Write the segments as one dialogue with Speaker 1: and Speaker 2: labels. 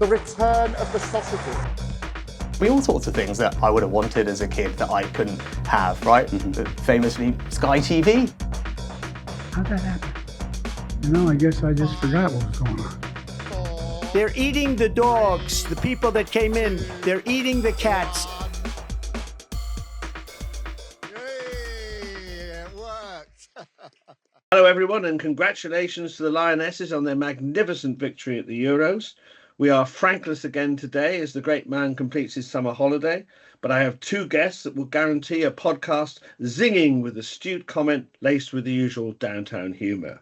Speaker 1: the return of the sausages.
Speaker 2: All sorts of things that I would have wanted as a kid that I couldn't have, right? Famously, Sky TV.
Speaker 3: How'd that happen? I guess I just forgot what was going on.
Speaker 4: They're eating the dogs, the people that came in. They're eating the cats.
Speaker 5: Hello everyone, and congratulations to the Lionesses on their magnificent victory at the Euros. We are Frankless again today as the great man completes his summer holiday, but I have two guests that will guarantee a podcast zinging with astute comment laced with the usual downtown humour.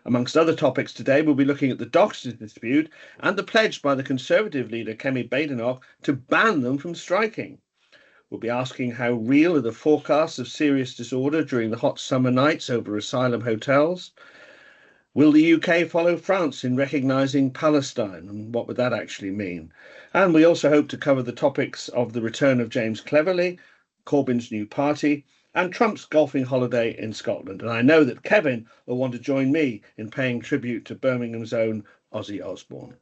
Speaker 5: Amongst other topics today, we'll be looking at the doctors' dispute and the pledge by the Conservative leader Kemi Badenoch to ban them from striking. We'll be asking how real are the forecasts of serious disorder during the hot summer nights over asylum hotels. Will the UK follow France in recognising Palestine, and what would that actually mean? And we also hope to cover the topics of the return of James Cleverly, Corbyn's new party, and Trump's golfing holiday in Scotland. And I know that Kevin will want to join me in paying tribute to Birmingham's own Ozzy Osbourne.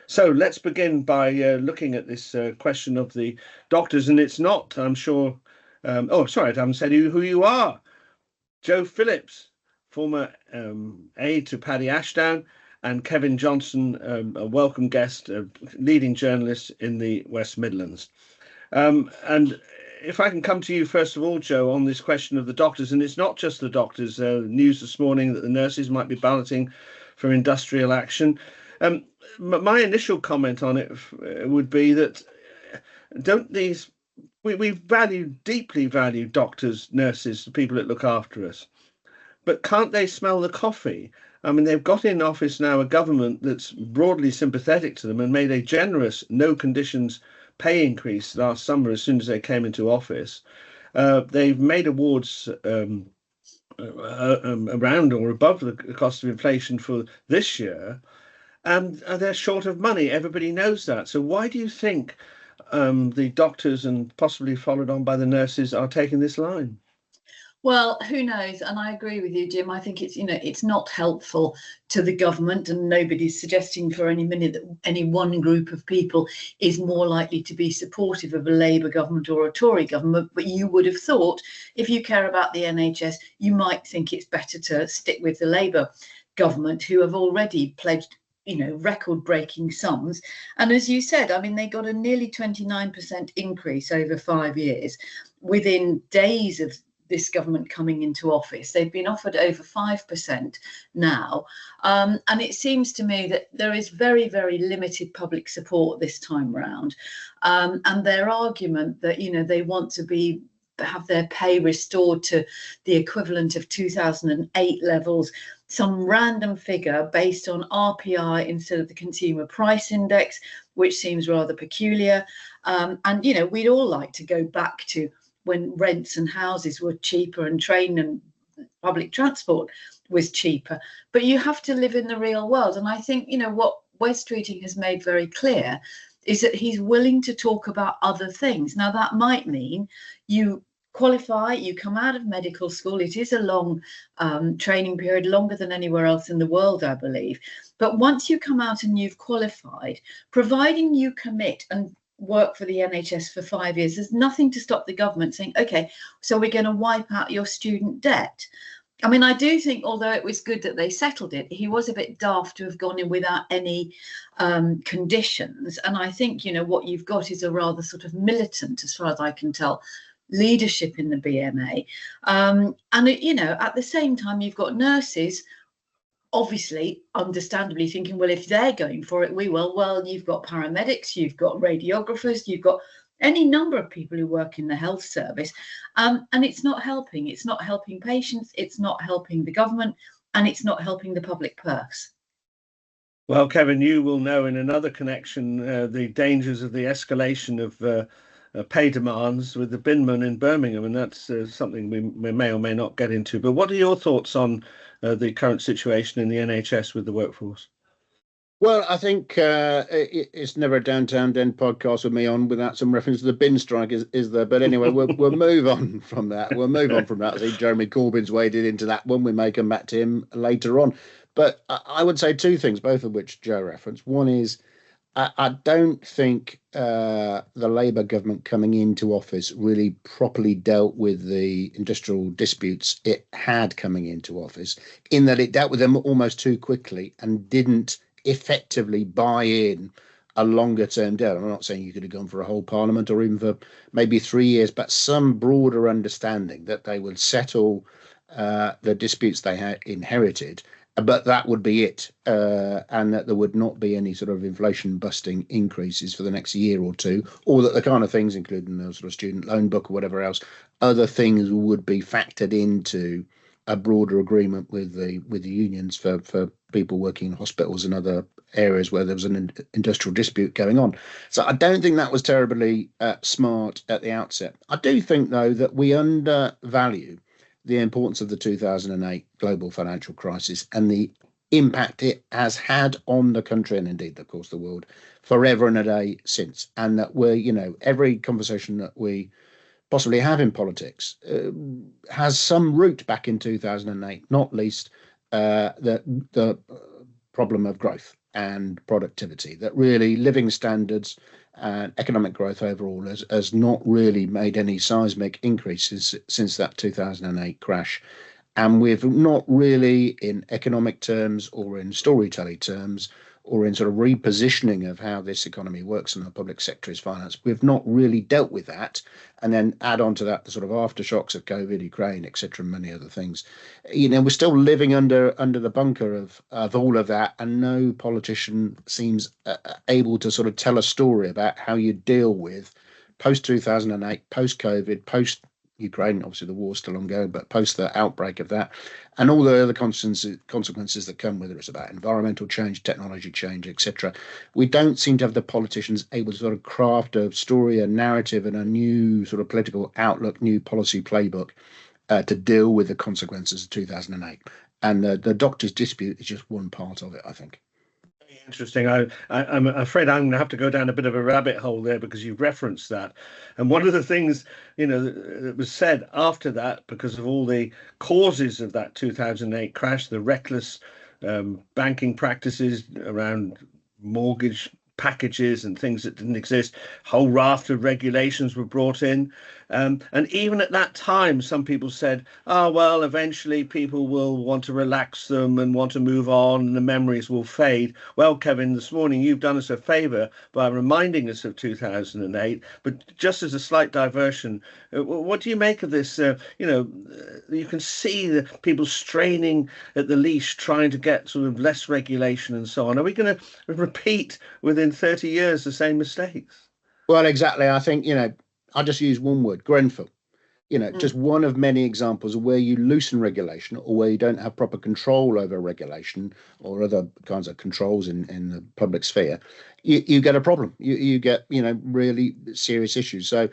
Speaker 5: So let's begin by looking at this question of the doctors. And it's not, I'm sure, I haven't said who you are. Joe Phillips, former aide to Paddy Ashdown, and Kevin Johnson, a welcome guest, a leading journalist in the West Midlands. And if I can come to you first of all, Joe, on this question of the doctors, and it's not just the doctors. News this morning that the nurses might be balloting for industrial action. My initial comment on it would be that we deeply value doctors, nurses, the people that look after us, but can't they smell the coffee? I mean, they've got in office now a government that's broadly sympathetic to them and made a generous, no conditions pay increase last summer as soon as they came into office. They've made awards around or above the cost of inflation for this year, and they're short of money. Everybody knows that. So why do you think the doctors, and possibly followed on by the nurses, are taking this line?
Speaker 6: Well, who knows? And I agree with you, Jim. I think it's not helpful to the government, and nobody's suggesting for any minute that any one group of people is more likely to be supportive of a Labour government or a Tory government. But you would have thought, if you care about the NHS, you might think it's better to stick with the Labour government, who have already pledged record-breaking sums. And as you said, I mean, they got a nearly 29% increase over 5 years within days of this government coming into office. They've been offered over 5% now. And it seems to me that there is very, very limited public support this time round. And their argument that, they want to have their pay restored to the equivalent of 2008 levels, some random figure based on RPI instead of the consumer price index, which seems rather peculiar. And we'd all like to go back to when rents and houses were cheaper and train and public transport was cheaper. But you have to live in the real world. And I think, what Wes Streeting has made very clear is that he's willing to talk about other things. Now, that might mean you qualify, you come out of medical school. It is a long training period, longer than anywhere else in the world, I believe. But once you come out and you've qualified, providing you commit and work for the NHS for 5 years, there's nothing to stop the government saying, okay, so we're going to wipe out your student debt. I mean, I do think, although it was good that they settled it, he was a bit daft to have gone in without any conditions. And I think, what you've got is a rather sort of militant, as far as I can tell, leadership in the BMA. And, at the same time, you've got nurses obviously, understandably thinking, well, if they're going for it, we will. Well, you've got paramedics, you've got radiographers, you've got any number of people who work in the health service. And it's not helping. It's not helping patients. It's not helping the government. And it's not helping the public purse.
Speaker 5: Well, Kevin, you will know in another connection the dangers of the escalation of pay demands with the binman in Birmingham, and that's something we may or may not get into. But what are your thoughts on the current situation in the NHS with the workforce?
Speaker 7: Well, I think it's never a Downtown Den podcast with me on without some reference to the bin strike, is there? But anyway, we'll move on from that. I think Jeremy Corbyn's waded into that one. We may come back to him later on. But I would say two things, both of which Joe referenced. One is, I don't think the Labour government coming into office really properly dealt with the industrial disputes it had coming into office, in that it dealt with them almost too quickly and didn't effectively buy in a longer term deal. I'm not saying you could have gone for a whole parliament or even for maybe 3 years, but some broader understanding that they would settle the disputes they had inherited, but that would be it, and that there would not be any sort of inflation busting increases for the next year or two, or that the kind of things, including the sort of student loan book or whatever else, other things would be factored into a broader agreement with the unions for people working in hospitals and other areas where there was an industrial dispute going on. So I don't think that was terribly smart at the outset. I do think, though, that we undervalue the importance of the 2008 global financial crisis and the impact it has had on the country and indeed, of course, the world forever and a day since. And that every conversation that we possibly have in politics has some root back in 2008, not least the problem of growth and productivity, that really living standards and economic growth overall has not really made any seismic increases since that 2008 crash. And we've not really, in economic terms or in storytelling terms, or in sort of repositioning of how this economy works and the public sector is financed, we've not really dealt with that. And then add on to that the sort of aftershocks of COVID, Ukraine, etc., and many other things. We're still living under the bunker of all of that, and no politician seems able to sort of tell a story about how you deal with post 2008, post COVID, post Ukraine. Obviously, the war's still ongoing, but post the outbreak of that, and all the other consequences that come, whether it's about environmental change, technology change, etc. We don't seem to have the politicians able to sort of craft a story, a narrative, and a new sort of political outlook, new policy playbook to deal with the consequences of 2008. And the doctors' dispute is just one part of it, I think.
Speaker 5: Interesting. I'm afraid I'm going to have to go down a bit of a rabbit hole there because you've referenced that. And one of the things, that was said after that, because of all the causes of that 2008 crash, the reckless banking practices around mortgage packages and things that didn't exist, whole raft of regulations were brought in. And even at that time, some people said, oh, well, eventually people will want to relax them and want to move on and the memories will fade. Well, Kevin, this morning you've done us a favour by reminding us of 2008. But just as a slight diversion, what do you make of this? You can see the people straining at the leash, trying to get sort of less regulation and so on. Are we going to repeat within 30 years the same mistakes?
Speaker 7: Well, exactly. I think, I just use one word, Grenfell. Just one of many examples of where you loosen regulation or where you don't have proper control over regulation or other kinds of controls in the public sphere, you get a problem. You get, really serious issues. So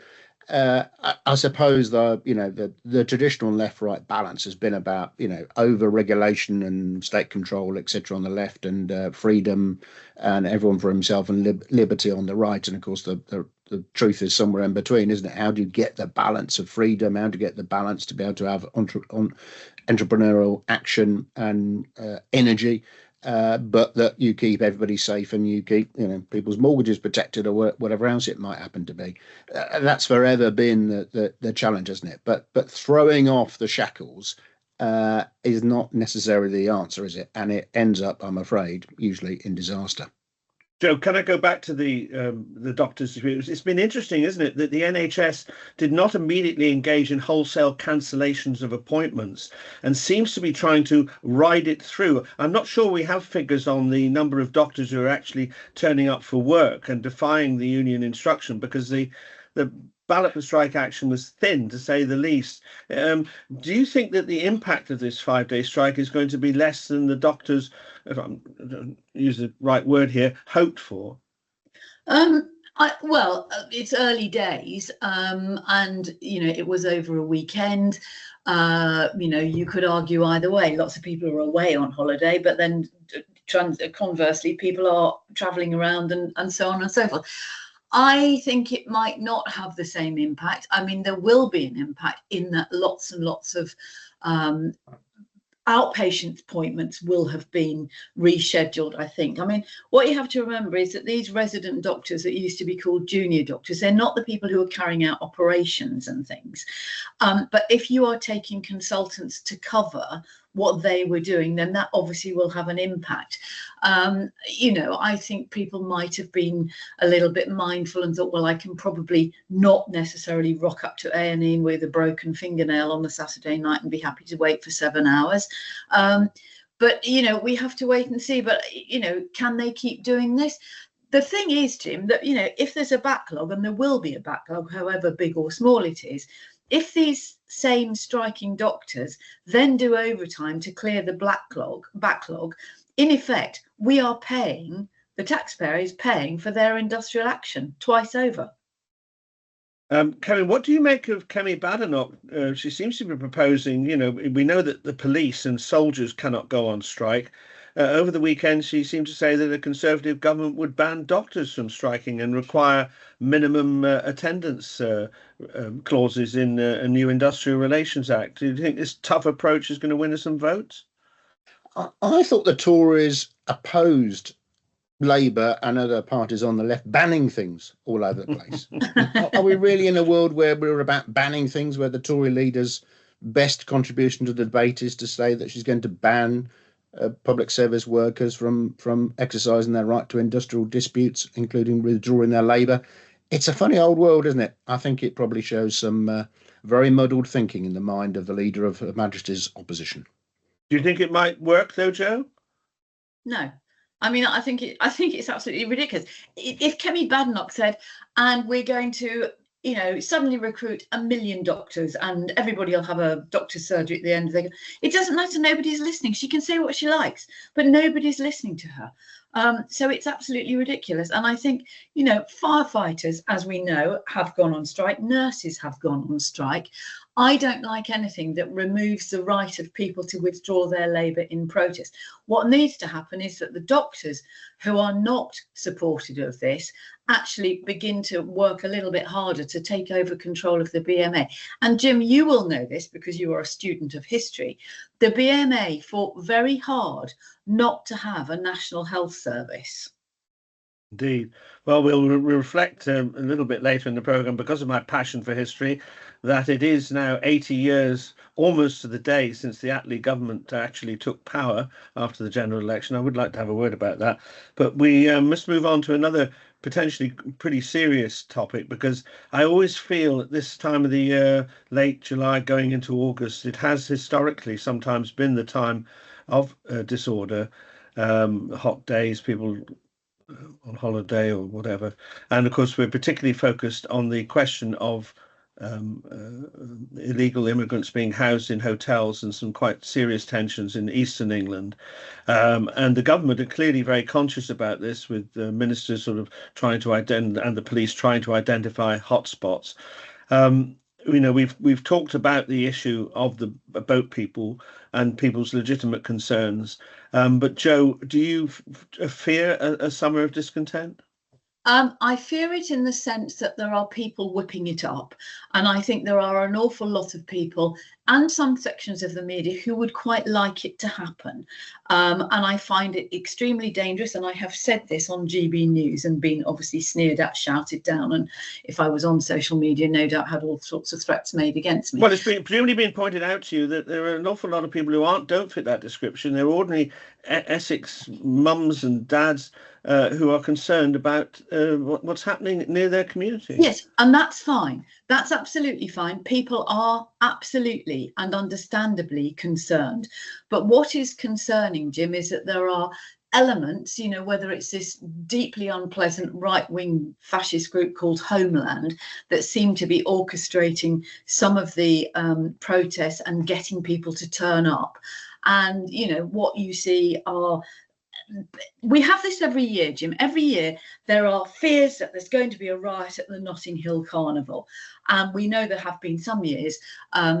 Speaker 7: I suppose the traditional left-right balance has been about, over-regulation and state control, etc. on the left, and freedom and everyone for himself and liberty on the right. And of course, the truth is somewhere in between, isn't it? How do you get the balance of freedom? How do you get the balance to be able to have entrepreneurial action and energy, but that you keep everybody safe and you keep people's mortgages protected or whatever else it might happen to be? That's forever been the challenge, isn't it? But throwing off the shackles is not necessarily the answer, is it? And it ends up, I'm afraid, usually in disaster.
Speaker 5: Joe, can I go back to the doctors' dispute? It's been interesting, isn't it, that the NHS did not immediately engage in wholesale cancellations of appointments and seems to be trying to ride it through. I'm not sure we have figures on the number of doctors who are actually turning up for work and defying the union instruction, because the ballot for strike action was thin, to say the least. Do you think that the impact of this 5-day strike is going to be less than the doctors, if I don't use the right word here, hoped for?
Speaker 6: It's early days, and it was over a weekend. You could argue either way. Lots of people are away on holiday, but then conversely, people are travelling around and so on and so forth. I think it might not have the same impact. I mean, there will be an impact in that lots and lots of outpatient appointments will have been rescheduled, I think. I mean, what you have to remember is that these resident doctors that used to be called junior doctors, they're not the people who are carrying out operations and things. But if you are taking consultants to cover what they were doing, then that obviously will have an impact. You know, I think people might have been a little bit mindful and thought, well, I can probably not necessarily rock up to A&E with a broken fingernail on a Saturday night and be happy to wait for 7 hours. But, you know, we have to wait and see. But, you know, can they keep doing this? The thing is, Jim, that, you know, if there's a backlog, and there will be a backlog, however big or small it is, if these same striking doctors then do overtime to clear the backlog, in effect, we are paying, the taxpayer is paying for their industrial action twice over.
Speaker 5: Kemi, what do you make of Kemi Badenoch? She seems to be proposing, you know, we know that the police and soldiers cannot go on strike. Over the weekend, she seemed to say that a Conservative government would ban doctors from striking and require minimum attendance clauses in a new Industrial Relations Act. Do you think this tough approach is going to win us some votes?
Speaker 7: I thought the Tories opposed Labour and other parties on the left banning things all over the place. Are we really in a world where we're about banning things, where the Tory leader's best contribution to the debate is to say that she's going to ban public service workers from exercising their right to industrial disputes, including withdrawing their labour? It's a funny old world, isn't it? I think it probably shows some very muddled thinking in the mind of the leader of Her Majesty's opposition.
Speaker 5: Do you think it might work, though, Joe?
Speaker 6: No. I mean, I think it's absolutely ridiculous. If Kemi Badenoch said, and we're going to, you know, suddenly recruit 1 million doctors and everybody will have a doctor's surgery at the end of the day, it doesn't matter. Nobody's listening. She can say what she likes, but nobody's listening to her. So it's absolutely ridiculous. And I think, you know, firefighters, as we know, have gone on strike. Nurses have gone on strike. I don't like anything that removes the right of people to withdraw their labour in protest. What needs to happen is that the doctors who are not supportive of this actually begin to work a little bit harder to take over control of the BMA. And Jim, you will know this because you are a student of history. The BMA fought very hard not to have a national health service.
Speaker 5: Indeed. Well, we'll reflect a little bit later in the programme, because of my passion for history, that it is now 80 years, almost to the day, since the Attlee government actually took power after the general election. I would like to have a word about that. But we must move on to another potentially pretty serious topic, because I always feel at this time of the year, late July going into August, it has historically sometimes been the time of disorder, hot days, people on holiday or whatever. And of course, we're particularly focused on the question of illegal immigrants being housed in hotels, and some quite serious tensions in eastern England. And the government are clearly very conscious about this, with the ministers sort of trying to identify, and the police trying to identify hotspots. You know, we've talked about the issue of the boat people and people's legitimate concerns. But Joe, do you fear a summer of discontent?
Speaker 6: I fear it in the sense that there are people whipping it up. And I think there are an awful lot of people and some sections of the media who would quite like it to happen. And I find it extremely dangerous. And I have said this on GB News and been obviously sneered at, shouted down. And if I was on social media, no doubt had all sorts of threats made against me.
Speaker 5: Well, it's presumably been pointed out to you that there are an awful lot of people who don't fit that description. They're ordinary Essex mums and dads who are concerned about what's happening near their community.
Speaker 6: Yes, and that's fine. That's absolutely fine. People are absolutely and understandably concerned. But what is concerning, Jim, is that there are elements, you know, whether it's this deeply unpleasant right-wing fascist group called Homeland that seem to be orchestrating some of the protests and getting people to turn up. And, you know, what you see are, we have this every year, Jim. Every year there are fears that there's going to be a riot at the Notting Hill Carnival. And we know there have been some years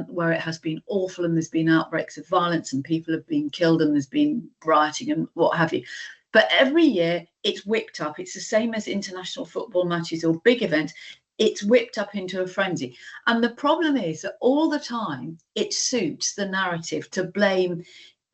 Speaker 6: where it has been awful and there's been outbreaks of violence and people have been killed and there's been rioting and what have you. But every year it's whipped up. It's the same as international football matches or big events. it's whipped up into a frenzy. And the problem is that all the time it suits the narrative to blame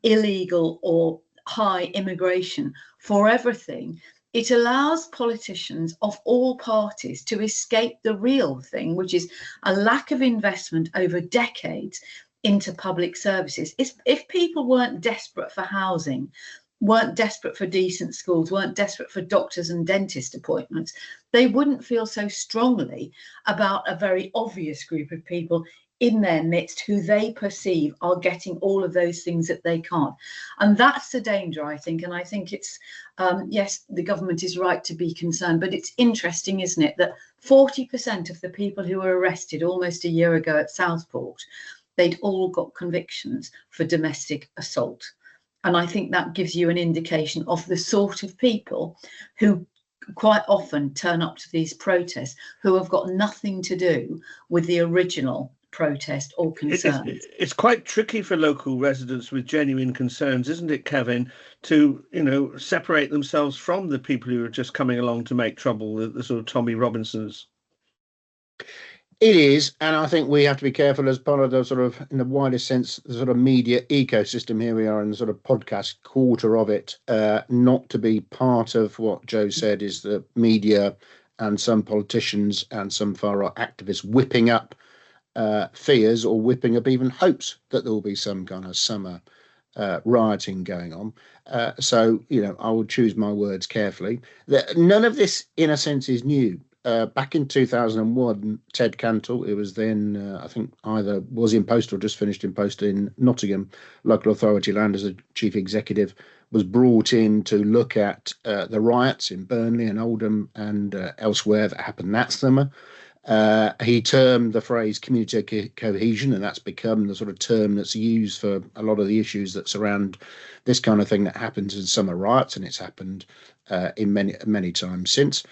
Speaker 6: illegal or high immigration for everything. It allows politicians of all parties to escape the real thing, which is a lack of investment over decades into public services. If people weren't desperate for housing, weren't desperate for decent schools, weren't desperate for doctors and dentist appointments, they wouldn't feel so strongly about a very obvious group of people in their midst who they perceive are getting all of those things that they can't. And that's the danger, I think. And I think it's, yes, the government is right to be concerned, but it's interesting, isn't it, that 40% of the people who were arrested almost a year ago at Southport, they'd all got convictions for domestic assault. And I think that gives you an indication of the sort of people who quite often turn up to these protests, who have got nothing to do with the original protest or concern.
Speaker 5: It's quite tricky for local residents with genuine concerns, isn't it, Kevin, to, you know, separate themselves from the people who are just coming along to make trouble, the sort of Tommy Robinsons?
Speaker 7: It is, and I think we have to be careful as part of the sort of, in the widest sense, the sort of media ecosystem. Here we are in the sort of podcast quarter of it, not to be part of what Joe said is the media and some politicians and some far-right activists whipping up fears or whipping up even hopes that there will be some kind of summer rioting going on. So, you know, I will choose my words carefully. None of this, in a sense, is new. Back in 2001, Ted Cantle, who was then, I think, either was in post or just finished in post in Nottingham local authority land as a chief executive, was brought in to look at the riots in Burnley and Oldham and elsewhere that happened that summer. He termed the phrase community cohesion, and that's become the sort of term that's used for a lot of the issues that surround this kind of thing that happens in summer riots, and it's happened in many times since.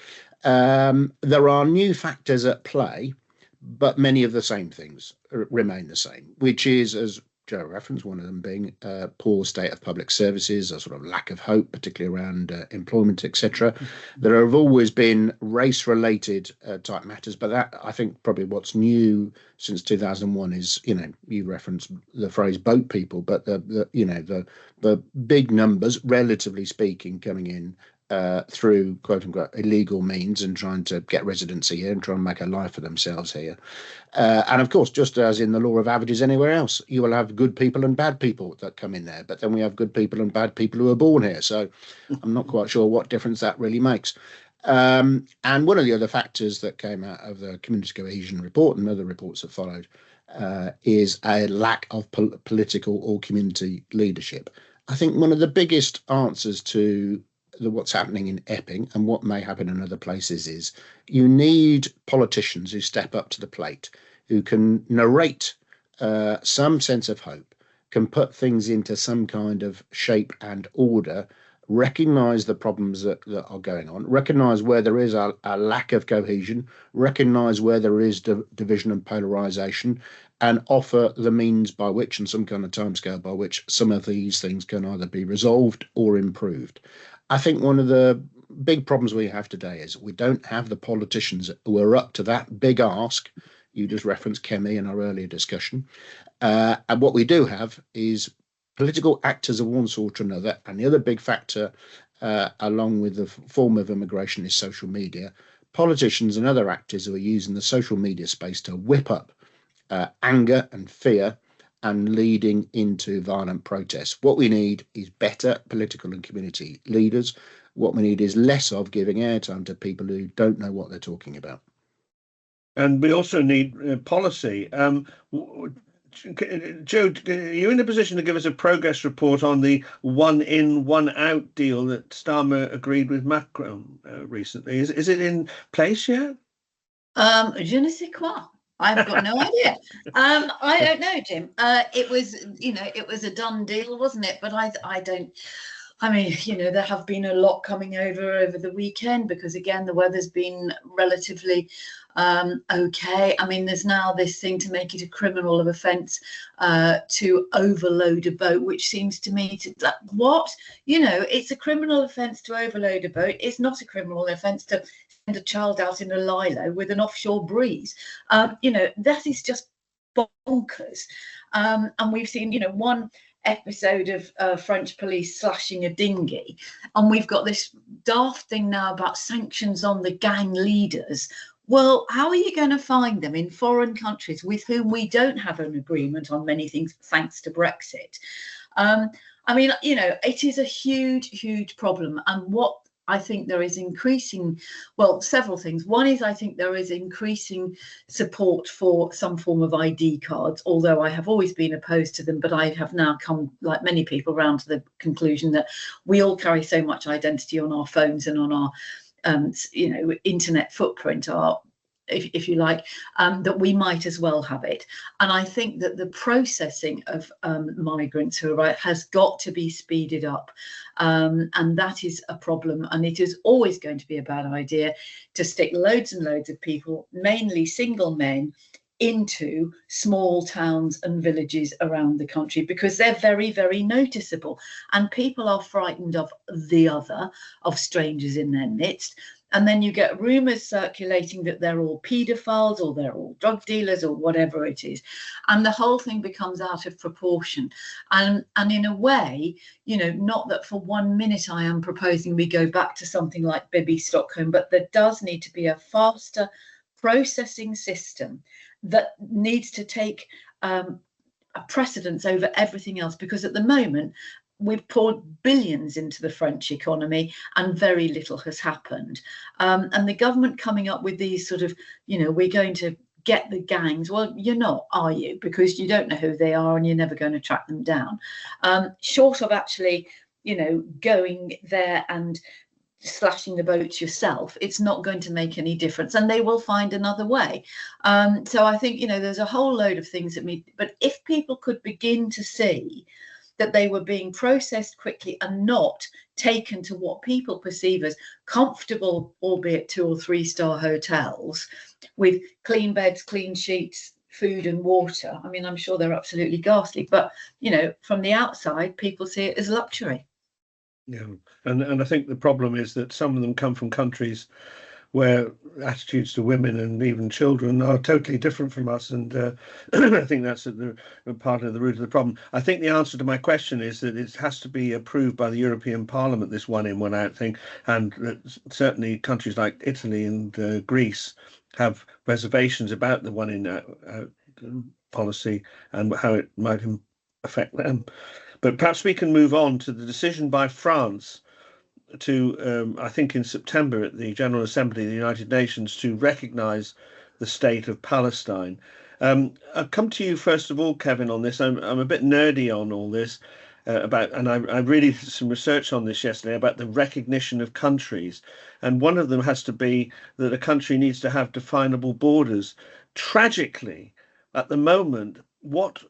Speaker 7: There are new factors at play, but many of the same things remain the same, which is, as Joe referenced, one of them being a poor state of public services, a sort of lack of hope, particularly around employment, etc. There have always been race-related type matters, but that, I think, probably what's new since 2001 is, you know, you referenced the phrase boat people, but the big numbers, relatively speaking, coming in through quote unquote illegal means and trying to get residency here and try and make a life for themselves here. And of course, just as in the law of averages anywhere else, you will have good people and bad people that come in there, but then we have good people and bad people who are born here. So I'm not quite sure what difference that really makes. And one of the other factors that came out of the community cohesion report and other reports that followed is a lack of political or community leadership. I think one of the biggest answers to what's happening in Epping and what may happen in other places is you need politicians who step up to the plate, who can narrate some sense of hope, can put things into some kind of shape and order, recognise the problems that are going on, recognise where there is a lack of cohesion, recognise where there is division and polarisation, and offer the means by which and some kind of timescale by which some of these things can either be resolved or improved. I think one of the big problems we have today is we don't have the politicians who are up to that big ask. You just referenced Kemi in our earlier discussion. And what we do have is political actors of one sort or another. And the other big factor, along with the form of immigration, is social media. Politicians and other actors who are using the social media space to whip up anger and fear and leading into violent protests. What we need is better political and community leaders. What we need is less of giving airtime to people who don't know what they're talking about.
Speaker 5: And we also need policy. Joe, are you in a position to give us a progress report on the one in, one out deal that Starmer agreed with Macron recently? Is it in place yet?
Speaker 6: Je ne sais quoi. I've got no idea. I don't know, Jim. It was a done deal, wasn't it? But I mean, there have been a lot coming over the weekend because, again, the weather's been relatively okay. I mean, there's now this thing to make it a criminal offence to overload a boat, which seems to me it's a criminal offence to overload a boat. It's not a criminal offence to a child out in a lilo with an offshore breeze. That is just bonkers. And we've seen, one episode of French police slashing a dinghy, and we've got this daft thing now about sanctions on the gang leaders. Well, how are you going to find them in foreign countries with whom we don't have an agreement on many things, thanks to Brexit? It is a huge, huge problem. And what I think there is several things. One is I think there is increasing support for some form of ID cards, although I have always been opposed to them, but I have now come, like many people, round to the conclusion that we all carry so much identity on our phones and on our internet footprint, if you like, that we might as well have it. And I think that the processing of migrants who arrive has got to be speeded up. And that is a problem. And it is always going to be a bad idea to stick loads and loads of people, mainly single men, into small towns and villages around the country, because they're very, very noticeable. And people are frightened of the other, of strangers in their midst. And then you get rumours circulating that they're all paedophiles or they're all drug dealers or whatever it is. And the whole thing becomes out of proportion. And in a way, not that for 1 minute I am proposing we go back to something like Bibi Stockholm, but there does need to be a faster processing system that needs to take a precedence over everything else, because at the moment, we've poured billions into the French economy and very little has happened. And the government coming up with these sort of, we're going to get the gangs. Well, you're not, are you? Because you don't know who they are and you're never going to track them down. Short of actually, going there and slashing the boats yourself, it's not going to make any difference, and they will find another way. So I think, there's a whole load of things but if people could begin to see that they were being processed quickly and not taken to what people perceive as comfortable, albeit 2 or 3 star hotels with clean beds, clean sheets, food and water. I mean, I'm sure they're absolutely ghastly, but, from the outside, people see it as luxury.
Speaker 5: Yeah, and I think the problem is that some of them come from countries where attitudes to women and even children are totally different from us. And I think that's part of the root of the problem. I think the answer to my question is that it has to be approved by the European Parliament, this one in, one out thing. And certainly countries like Italy and Greece have reservations about the one in out policy and how it might affect them. But perhaps we can move on to the decision by France to, I think in September at the General Assembly of the United Nations, to recognise the state of Palestine. I'll come to you first of all, Kevin, on this. I'm a bit nerdy on all this and I really did some research on this yesterday about the recognition of countries. And one of them has to be that a country needs to have definable borders. Tragically, at the moment, what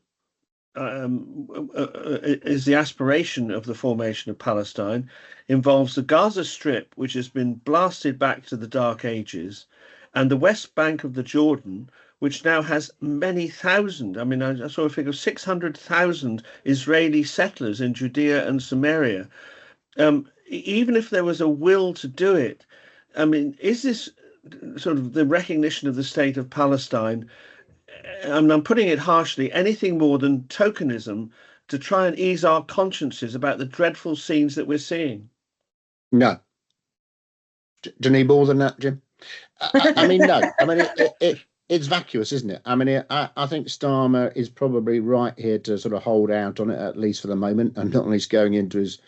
Speaker 5: is the aspiration of the formation of Palestine involves the Gaza Strip, which has been blasted back to the Dark Ages, and the West Bank of the Jordan, which now has many thousand. I mean, I saw a figure of 600,000 Israeli settlers in Judea and Samaria. Even if there was a will to do it, I mean, is this sort of the recognition of the state of Palestine, and I'm putting it harshly, anything more than tokenism to try and ease our consciences about the dreadful scenes that we're seeing?
Speaker 7: No. Do you need more than that, Jim? I mean, no. I mean, it's vacuous, isn't it? I mean, I think Starmer is probably right here to sort of hold out on it, at least for the moment, and not least going into his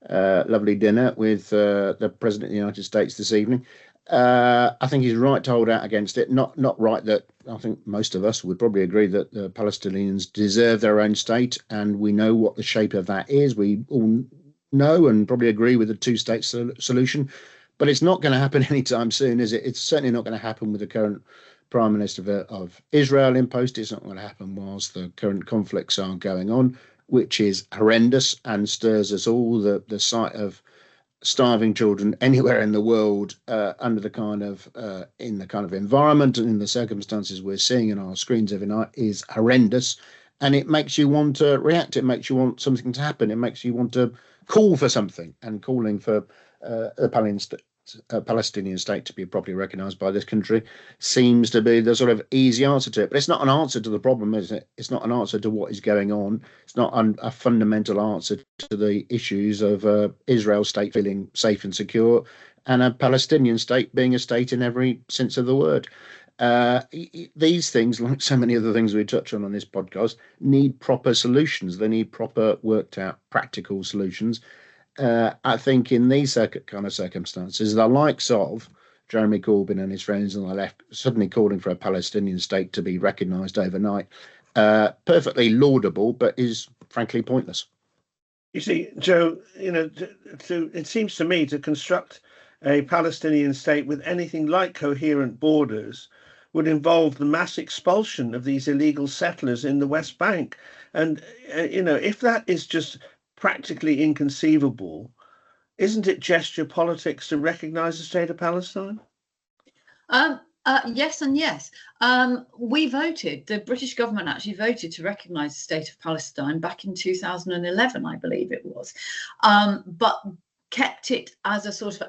Speaker 7: lovely dinner with the President of the United States this evening. I think he's right to hold out against it. Not right that I think most of us would probably agree that the Palestinians deserve their own state, and we know what the shape of that is. We all know and probably agree with the two-state solution, but it's not going to happen anytime soon, is it? It's certainly not going to happen with the current Prime Minister of Israel in post. It's not going to happen whilst the current conflicts are going on, which is horrendous and stirs us all. The sight of starving children anywhere in the world under the kind of in the kind of environment and in the circumstances we're seeing in our screens every night is horrendous, and it makes you want to react. It makes you want something to happen. It makes you want to call for something, and calling for the a Palestinian state to be properly recognised by this country seems to be the sort of easy answer to it. But it's not an answer to the problem, is it? It's not an answer to what is going on. It's not a fundamental answer to the issues of Israel state feeling safe and secure and a Palestinian state being a state in every sense of the word. These things, like so many other things we touch on this podcast, need proper solutions. They need proper worked out practical solutions. I think in these kind of circumstances, the likes of Jeremy Corbyn and his friends on the left suddenly calling for a Palestinian state to be recognised overnight, perfectly laudable, but is frankly pointless.
Speaker 5: You see, Joe, it seems to me to construct a Palestinian state with anything like coherent borders would involve the mass expulsion of these illegal settlers in the West Bank. And, if that is just practically inconceivable, isn't it gesture politics to recognise the state of Palestine?
Speaker 6: Yes and yes. We voted, the British government actually voted to recognise the state of Palestine back in 2011, I believe it was. But kept it as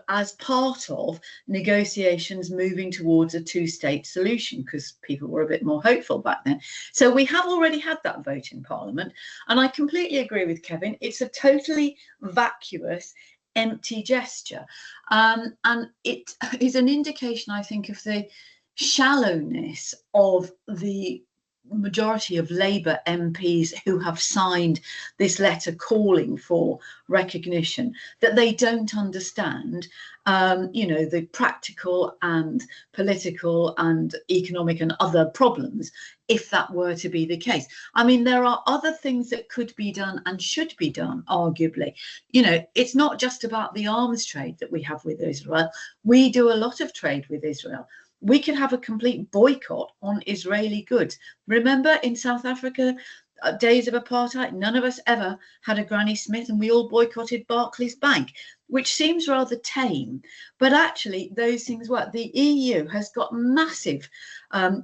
Speaker 6: as part of negotiations moving towards a two-state solution, because people were a bit more hopeful back then. So we have already had that vote in Parliament, and I completely agree with Kevin. It's a totally vacuous, empty gesture, and it is an indication, I think, of the shallowness of the majority of Labour MPs who have signed this letter calling for recognition, that they don't understand, the practical and political and economic and other problems if that were to be the case. I mean, there are other things that could be done and should be done, arguably. It's not just about the arms trade that we have with Israel. We do a lot of trade with Israel. We could have a complete boycott on Israeli goods. Remember in South Africa, days of apartheid, none of us ever had a Granny Smith and we all boycotted Barclays Bank, which seems rather tame. But actually, those things work. The EU has got massive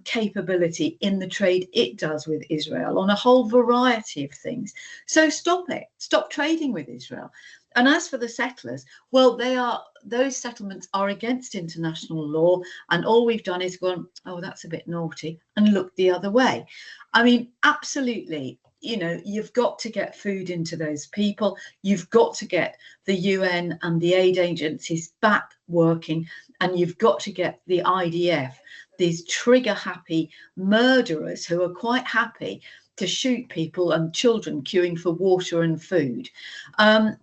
Speaker 6: capability in the trade it does with Israel on a whole variety of things. So stop it. Stop trading with Israel. And as for the settlers, well, those settlements are against international law, and all we've done is gone, oh, that's a bit naughty, and look the other way. I mean, absolutely, you've got to get food into those people. You've got to get the UN and the aid agencies back working, and you've got to get the IDF, these trigger-happy murderers who are quite happy to shoot people and children queuing for water and food. But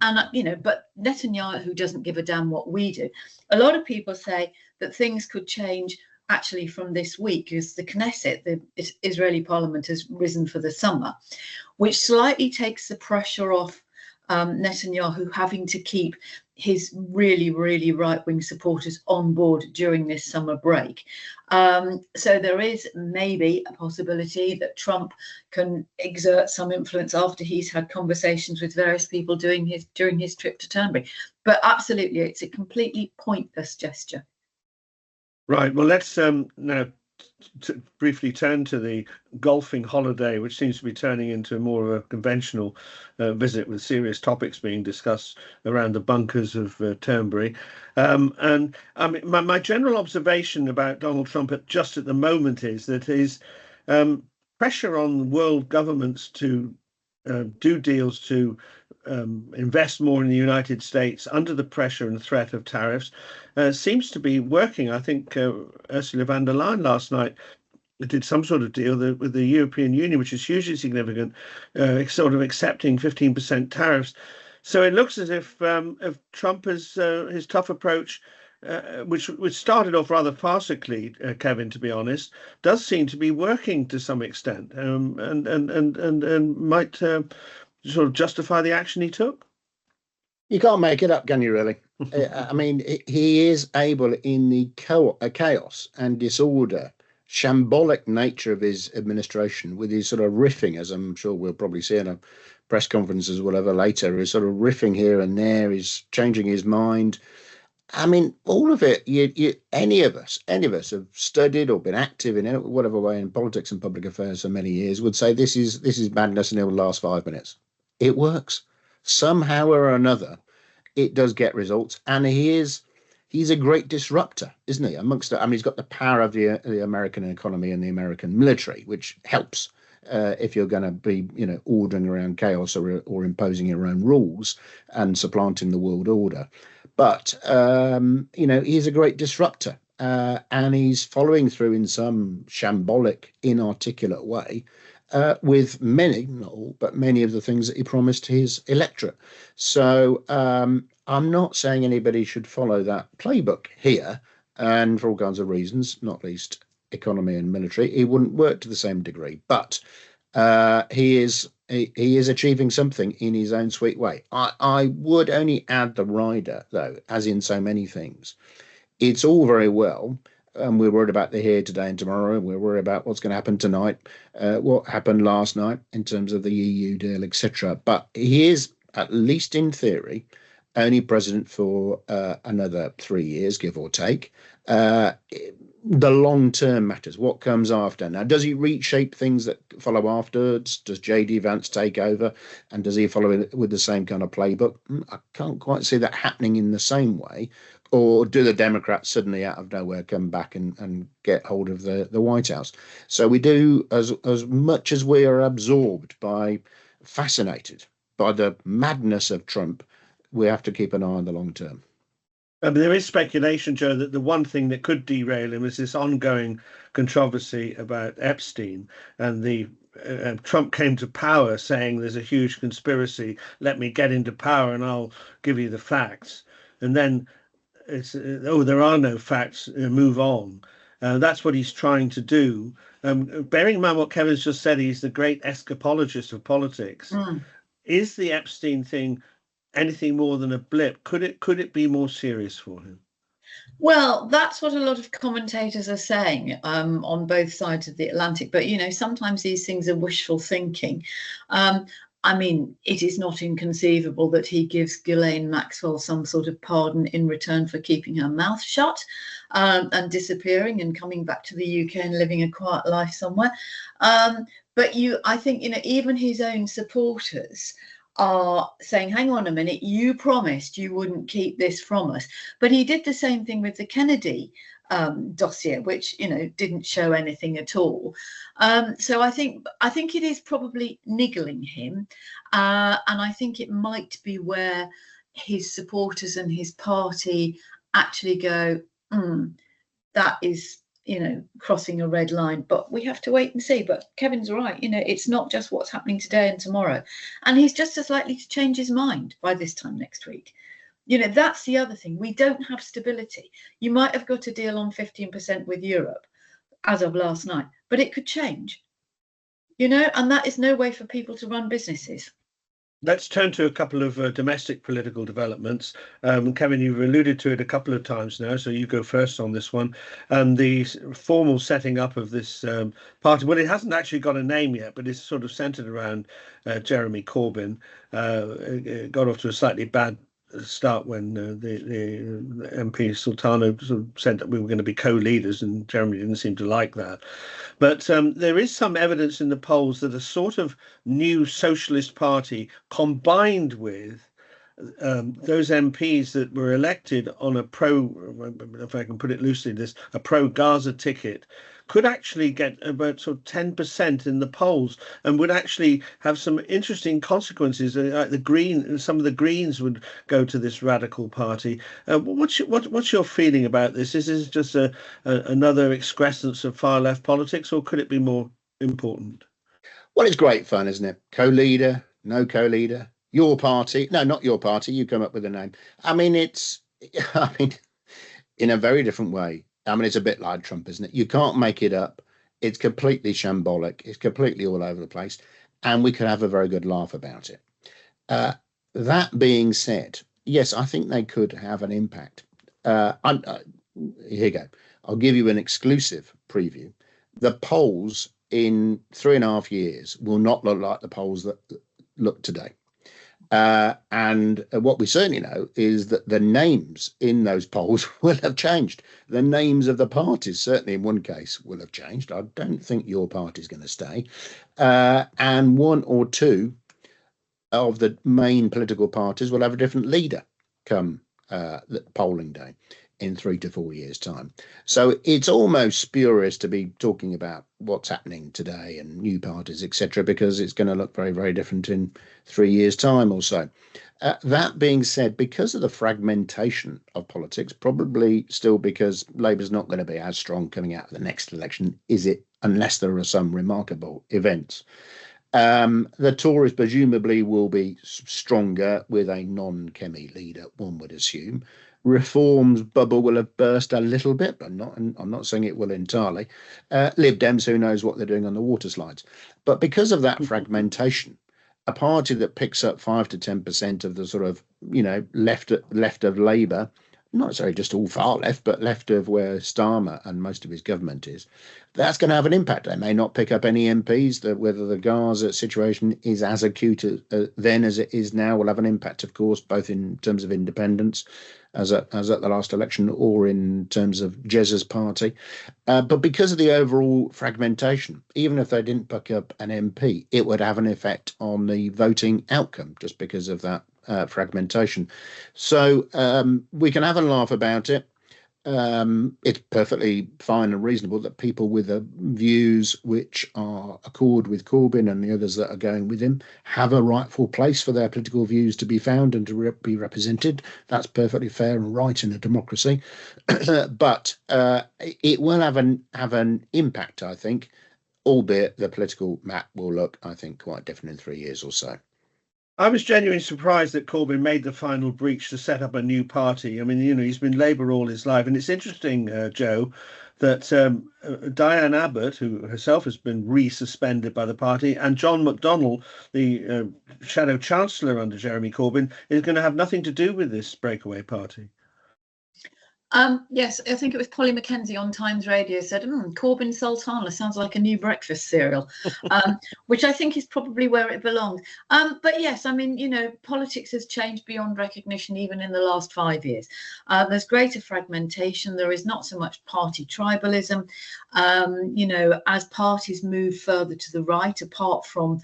Speaker 6: Netanyahu doesn't give a damn what we do. A lot of people say that things could change actually from this week, because the Knesset, the Israeli parliament, has risen for the summer, which slightly takes the pressure off Netanyahu having to keep his really, really right-wing supporters on board during this summer break. So there is maybe a possibility that Trump can exert some influence after he's had conversations with various people during his trip to Turnberry. But absolutely, it's a completely pointless gesture.
Speaker 5: Right. Well, let's now briefly turn to the golfing holiday, which seems to be turning into more of a conventional visit with serious topics being discussed around the bunkers of Turnberry. And I mean, my general observation about Donald Trump just at the moment is that his pressure on world governments to do deals to invest more in the United States under the pressure and threat of tariffs seems to be working. I think Ursula von der Leyen last night did some sort of deal with the European Union, which is hugely significant, sort of accepting 15% tariffs. So it looks as if Trump has his tough approach, which started off rather farcically, Kevin, to be honest, does seem to be working to some extent, and might sort of justify the action he took.
Speaker 7: You can't make it up, can you, really? I mean, he is able, in the chaos and disorder, shambolic nature of his administration, with his sort of riffing, as I'm sure we'll probably see in a press conferences or whatever later, is sort of riffing here and there, he's changing his mind. I mean, all of it, any of us have studied or been active in whatever way in politics and public affairs for many years would say this is madness and it will last 5 minutes. It works. Somehow or another, it does get results. And he is he's a great disruptor, isn't he? He's got the power of the American economy and the American military, which helps if you're going to be, ordering around chaos or imposing your own rules and supplanting the world order. But he's a great disruptor, and he's following through in some shambolic, inarticulate way with many, not all, but many of the things that he promised his electorate. So I'm not saying anybody should follow that playbook here, and for all kinds of reasons, not least economy and military, it wouldn't work to the same degree. But he is achieving something in his own sweet way. I would only add the rider, though, as in so many things. It's all very well. We're worried about the here, today and tomorrow. We're worried about what's going to happen tonight, what happened last night in terms of the EU deal, etc. But he is, at least in theory, only president for another 3 years, give or take. The long term matters. What comes after? Now, does he reshape things that follow afterwards? Does J.D. Vance take over? And does he follow it with the same kind of playbook? I can't quite see that happening in the same way. Or do the Democrats suddenly out of nowhere come back and get hold of the White House? So we do, as much as we are fascinated by the madness of Trump, we have to keep an eye on the long term.
Speaker 5: There is speculation, Joe, that the one thing that could derail him is this ongoing controversy about Epstein, and the Trump came to power saying there's a huge conspiracy, let me get into power and I'll give you the facts. And then it's, there are no facts, move on. That's what he's trying to do. Bearing in mind what Kevin's just said, he's the great escapologist of politics. Is the Epstein thing anything more than a blip? Could it be more serious for him?
Speaker 6: Well, that's what a lot of commentators are saying on both sides of the Atlantic. But, sometimes these things are wishful thinking. I mean, it is not inconceivable that he gives Ghislaine Maxwell some sort of pardon in return for keeping her mouth shut and disappearing and coming back to the UK and living a quiet life somewhere. But I think, even his own supporters are saying, hang on a minute, you promised you wouldn't keep this from us. But he did the same thing with the Kennedy dossier, which didn't show anything at all. So I think it is probably niggling him, and I think it might be where his supporters and his party actually go, that is crossing a red line. But we have to wait and see. But Kevin's right, it's not just what's happening today and tomorrow, and he's just as likely to change his mind by this time next week. That's the other thing. We don't have stability. You might have got a deal on 15% with Europe as of last night, but it could change, and that is no way for people to run businesses.
Speaker 5: Let's turn to a couple of domestic political developments. Kevin, you've alluded to it a couple of times now, so you go first on this one. The formal setting up of this party, well, it hasn't actually got a name yet, but it's sort of centred around Jeremy Corbyn. Got off to a slightly bad start when the MP Sultana sort of said that we were going to be co-leaders, and Jeremy didn't seem to like that. But there is some evidence in the polls that a sort of new socialist party combined with those MPs that were elected on a if I can put it loosely, a pro-Gaza ticket could actually get about sort of 10% in the polls, and would actually have some interesting consequences. Some of the Greens would go to this radical party. What's your feeling about this? Is this just another excrescence of far left politics, or could it be more important?
Speaker 7: Well, it's great fun, isn't it? Co-leader, no co-leader, your party. No, not your party. You come up with a name. In a very different way. It's a bit like Trump, isn't it? You can't make it up. It's completely shambolic. It's completely all over the place. And we could have a very good laugh about it. That being said, yes, I think they could have an impact. Here you go. I'll give you an exclusive preview. The polls in 3.5 years will not look like the polls that look today. And what we certainly know is that the names in those polls will have changed. The names of the parties, certainly in one case, will have changed. I don't think your party's going to stay. And one or two of the main political parties will have a different leader come polling day. in 3 to 4 years' time. So it's almost spurious to be talking about what's happening today and new parties, etc., because it's going to look very, very different in 3 years' time or so. That being said, because of the fragmentation of politics, probably still because Labour's not going to be as strong coming out of the next election, is it, unless there are some remarkable events. The Tories presumably will be stronger with a non-Kemi leader, one would assume. Reform's bubble will have burst a little bit, but I'm not saying it will entirely. Lib Dems, who knows what they're doing on the water slides. But because of that fragmentation, a party that picks up 5 to 10% of the sort of, left of Labour, not necessarily just all far left, but left of where Starmer and most of his government is, that's going to have an impact. They may not pick up any MPs. Whether the Gaza situation is as acute then as it is now will have an impact, of course, both in terms of independence, as at the last election, or in terms of Jezza's party. But because of the overall fragmentation, even if they didn't pick up an MP, it would have an effect on the voting outcome just because of that fragmentation. So we can have a laugh about it. It's perfectly fine and reasonable that people with views which are accord with Corbyn and the others that are going with him have a rightful place for their political views to be found and to be represented. That's perfectly fair and right in a democracy. But it will have an impact, I think, albeit the political map will look, I think, quite different in 3 years or so.
Speaker 5: I was genuinely surprised that Corbyn made the final breach to set up a new party. I mean, he's been Labour all his life. And it's interesting, Joe, that Diane Abbott, who herself has been resuspended by the party, and John McDonnell, the Shadow Chancellor under Jeremy Corbyn, is going to have nothing to do with this breakaway party.
Speaker 6: Yes, I think it was Polly Mackenzie on Times Radio said, Corbyn Sultana sounds like a new breakfast cereal, which I think is probably where it belongs. But yes, I mean, politics has changed beyond recognition even in the last 5 years. There's greater fragmentation. There is not so much party tribalism. As parties move further to the right, apart from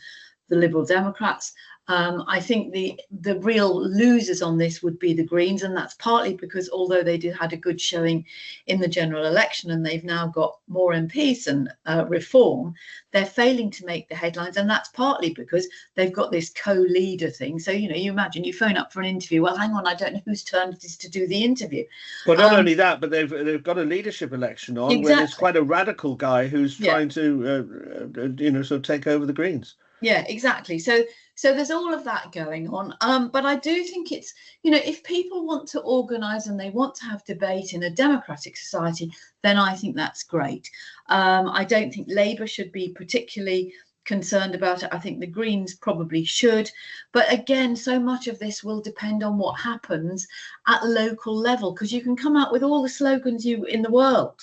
Speaker 6: the Liberal Democrats, I think the real losers on this would be the Greens, and that's partly because although they had a good showing in the general election and they've now got more MPs and reform, they're failing to make the headlines, and that's partly because they've got this co-leader thing. So you imagine you phone up for an interview. Well, hang on, I don't know whose turn it is to do the interview.
Speaker 5: Well, not only that, but they've got a leadership election on where there's quite a radical guy who's trying to sort of take over the Greens.
Speaker 6: Yeah, exactly. So there's all of that going on. But I do think it's, if people want to organise and they want to have debate in a democratic society, then I think that's great. I don't think Labour should be particularly concerned about it. I think the Greens probably should. But again, so much of this will depend on what happens at local level, because you can come out with all the slogans in the world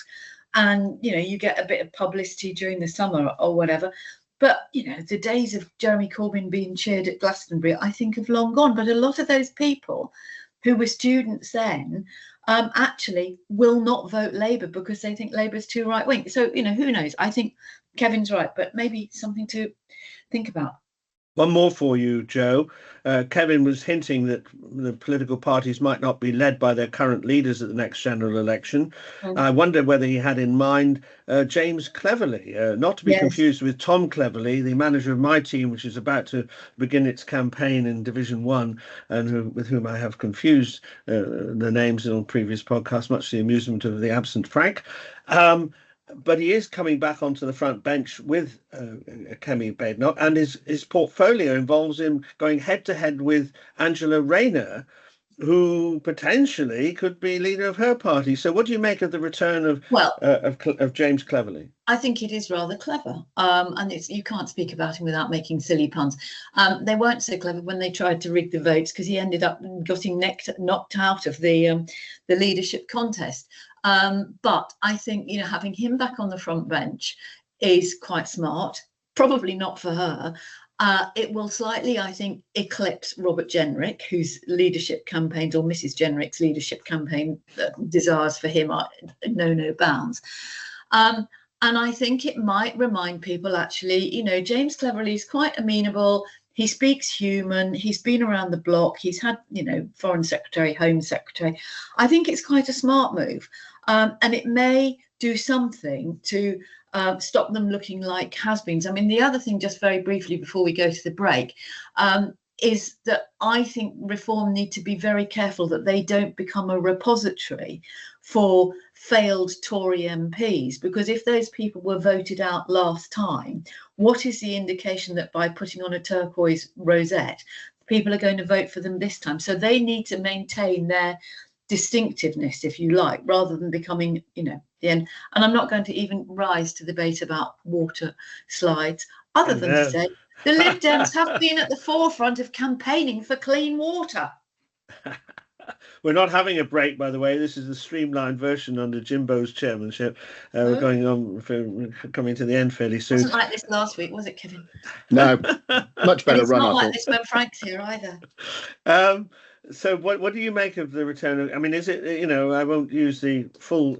Speaker 6: and, you get a bit of publicity during the summer or whatever. But, the days of Jeremy Corbyn being cheered at Glastonbury, I think, have long gone. But a lot of those people who were students then actually will not vote Labour because they think Labour's too right-wing. So, who knows? I think Kevin's right, but maybe something to think about.
Speaker 5: One more for you, Joe. Kevin was hinting that the political parties might not be led by their current leaders at the next general election. I wonder whether he had in mind James Cleverly, not to be confused with Tom Cleverly, the manager of my team, which is about to begin its campaign in Division 1, and with whom I have confused the names in previous podcasts, much to the amusement of the absent Frank. But he is coming back onto the front bench with Kemi Badenoch, and his portfolio involves him going head-to-head with Angela Rayner, who potentially could be leader of her party. So what do you make of the return of James Cleverly?
Speaker 6: I think it is rather clever, and you can't speak about him without making silly puns. They weren't so clever when they tried to rig the votes, because he ended up getting knocked out of the leadership contest. But I think, having him back on the front bench is quite smart, probably not for her. It will slightly, I think, eclipse Robert Jenrick, whose leadership campaigns, or Mrs. Jenrick's leadership campaign desires for him are no bounds. And I think it might remind people, actually, James Cleverly is quite amenable. He speaks human. He's been around the block. He's had, Foreign Secretary, Home Secretary. I think it's quite a smart move. And it may do something to stop them looking like has-beens. I mean, the other thing, just very briefly before we go to the break, is that I think Reform need to be very careful that they don't become a repository for failed Tory MPs, because if those people were voted out last time, what is the indication that by putting on a turquoise rosette, people are going to vote for them this time? So they need to maintain their distinctiveness, if you like, rather than becoming, the end. And I'm not going to even rise to debate about water slides, other than to say the Lib Dems have been at the forefront of campaigning for clean water.
Speaker 5: We're not having a break, by the way. This is the streamlined version under Jimbo's chairmanship. We're coming to the end fairly soon.
Speaker 6: It wasn't like this last week, was it, Kevin?
Speaker 7: No, much better
Speaker 6: It's
Speaker 7: run.
Speaker 6: not
Speaker 7: I
Speaker 6: like
Speaker 7: thought.
Speaker 6: this when Frank's here either.
Speaker 5: So what do you make of the return of, I mean, is it, I won't use the full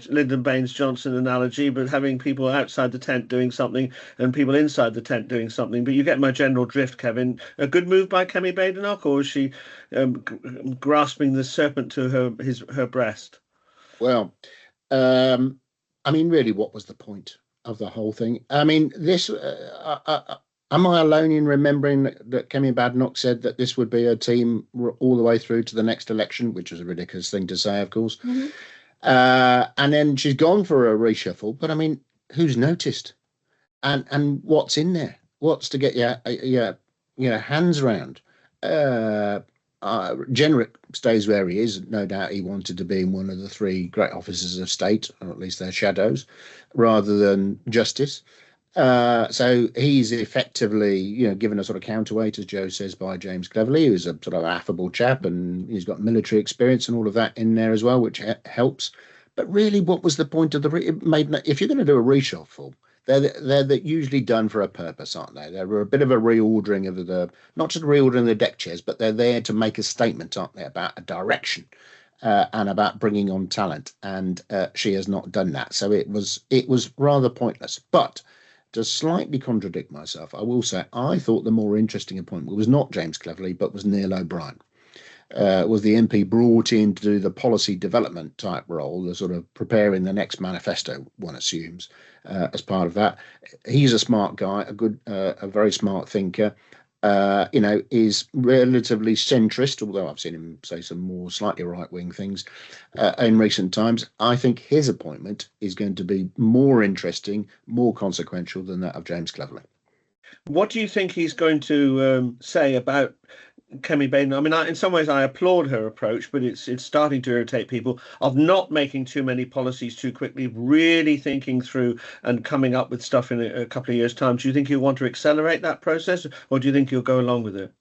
Speaker 5: Lyndon Baines Johnson analogy, but having people outside the tent doing something and people inside the tent doing something, but you get my general drift, Kevin. A good move by Kemi Badenoch, or is she grasping the serpent to her breast?
Speaker 7: Well, I mean, really, what was the point of the whole thing? I mean, this... am I alone in remembering that Kemi Badenoch said that this would be a team all the way through to the next election, which was a ridiculous thing to say, of course. Mm-hmm. And then she's gone for a reshuffle. But I mean, who's noticed? And what's in there? What's to get your hands around? Jenrick stays where he is. No doubt he wanted to be in one of the three great offices of state, or at least their shadows, rather than justice. So he's effectively, given a sort of counterweight, as Joe says, by James Cleverly, who's a sort of affable chap, and he's got military experience and all of that in there as well, which helps. But really, what was the point of if you're going to do a reshuffle, they're usually done for a purpose, aren't they? They're a bit of a reordering of not just reordering the deck chairs, but they're there to make a statement, aren't they, about a direction. And about bringing on talent, and she has not done that. So it was rather pointless. But to slightly contradict myself, I will say I thought the more interesting appointment was not James Cleverly, but was Neil O'Brien. Was the MP brought in to do the policy development type role, the sort of preparing the next manifesto, one assumes, as part of that. He's a smart guy, a very smart thinker. Is relatively centrist, although I've seen him say some more slightly right-wing things in recent times. I think his appointment is going to be more interesting, more consequential than that of James Cleverly.
Speaker 5: What do you think he's going to say about Kemi Badenoch? I mean, in some ways I applaud her approach, but it's starting to irritate people of not making too many policies too quickly, really thinking through and coming up with stuff in a couple of years' time. Do you think you'll want to accelerate that process, or do you think you'll go along with it?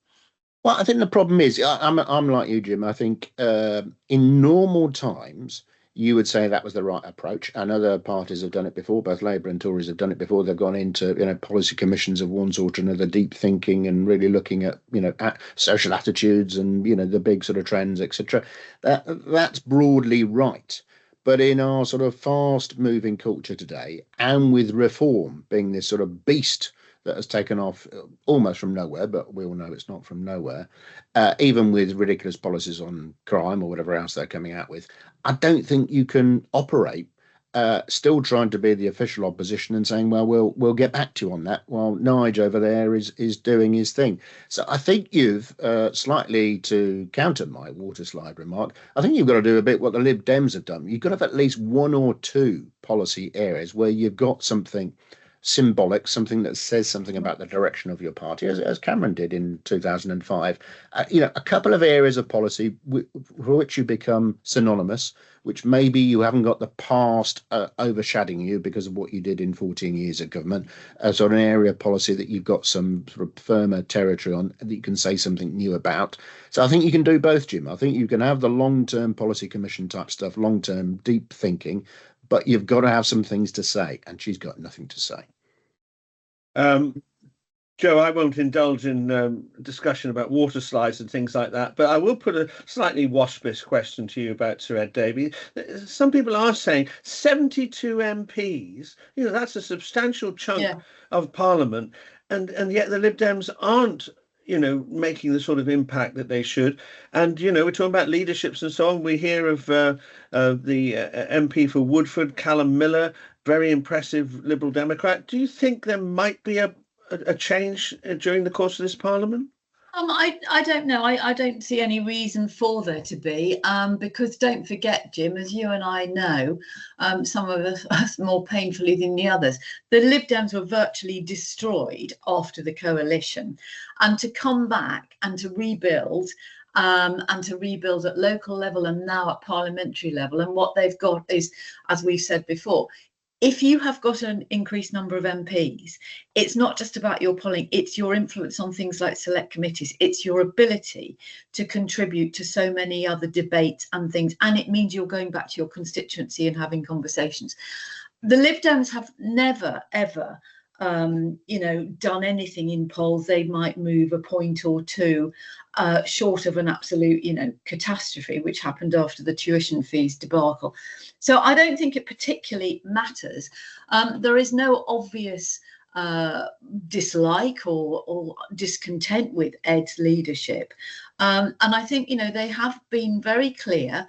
Speaker 7: Well, I think the problem is, I'm like you, Jim. I think in normal times, you would say that was the right approach. And other parties have done it before. Both Labour and Tories have done it before. They've gone into, policy commissions of one sort or another, deep thinking and really looking at, at social attitudes and, the big sort of trends, etc. That's broadly right. But in our sort of fast moving culture today, and with reform being this sort of beast that has taken off almost from nowhere, but we all know it's not from nowhere, even with ridiculous policies on crime or whatever else they're coming out with, I don't think you can operate still trying to be the official opposition and saying, well, we'll get back to you on that, while Nige over there is doing his thing. So I think you've, slightly to counter my water slide remark, I think you've got to do a bit what the Lib Dems have done. You've got to have at least one or two policy areas where you've got something symbolic, something that says something about the direction of your party, as Cameron did in 2005. A couple of areas of policy for which you become synonymous, which maybe you haven't got the past overshadowing you because of what you did in 14 years of government. So an area of policy that you've got some sort of firmer territory on that you can say something new about. So I think you can do both, Jim. I think you can have the long-term policy commission type stuff, long-term deep thinking, but you've got to have some things to say, and she's got nothing to say.
Speaker 5: Joe, I won't indulge in discussion about water slides and things like that, but I will put a slightly waspish question to you about Sir Ed Davey. Some people are saying 72 MPs, that's a substantial chunk of Parliament, and yet the Lib Dems aren't making the sort of impact that they should. And, we're talking about leaderships and so on. We hear of the MP for Woodford, Callum Miller, very impressive Liberal Democrat. Do you think there might be a change during the course of this Parliament?
Speaker 6: I don't know. I don't see any reason for there to be, because don't forget, Jim, as you and I know, some of us more painfully than the others, the Lib Dems were virtually destroyed after the coalition, and to come back and to rebuild. And to rebuild at local level and now at parliamentary level. And what they've got is, as we've said before, if you have got an increased number of MPs, it's not just about your polling, it's your influence on things like select committees. It's your ability to contribute to so many other debates and things. And it means you're going back to your constituency and having conversations. The Lib Dems have never, ever done anything in polls. They might move a point or two short of an absolute, catastrophe, which happened after the tuition fees debacle. So I don't think it particularly matters. There is no obvious dislike or discontent with Ed's leadership. And I think, they have been very clear.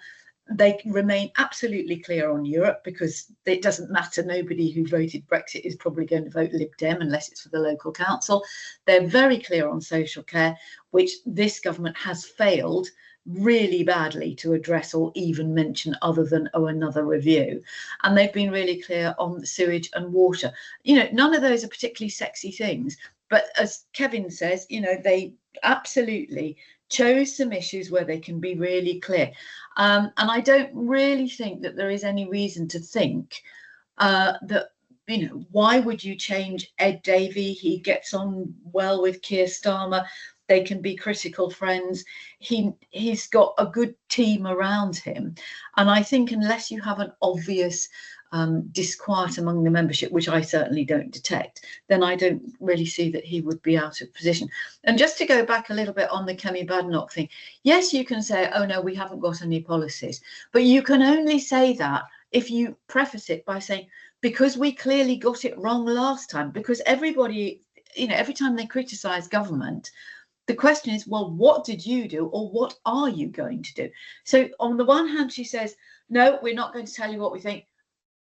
Speaker 6: They remain absolutely clear on Europe because it doesn't matter. Nobody who voted Brexit is probably going to vote Lib Dem unless it's for the local council. They're very clear on social care, which this government has failed really badly to address or even mention other than, another review. And they've been really clear on sewage and water. None of those are particularly sexy things. But as Kevin says, they absolutely chose some issues where they can be really clear. And I don't really think that there is any reason to think that, why would you change Ed Davey? He gets on well with Keir Starmer. They can be critical friends. He's got a good team around him. And I think unless you have an obvious disquiet among the membership, which I certainly don't detect, then I don't really see that he would be out of position. And just to go back a little bit on the Kemi Badenoch thing, yes, you can say, oh no, we haven't got any policies, but you can only say that if you preface it by saying, because we clearly got it wrong last time, because everybody, every time they criticize government, the question is, well, what did you do or what are you going to do? So on the one hand, she says, no, we're not going to tell you what we think.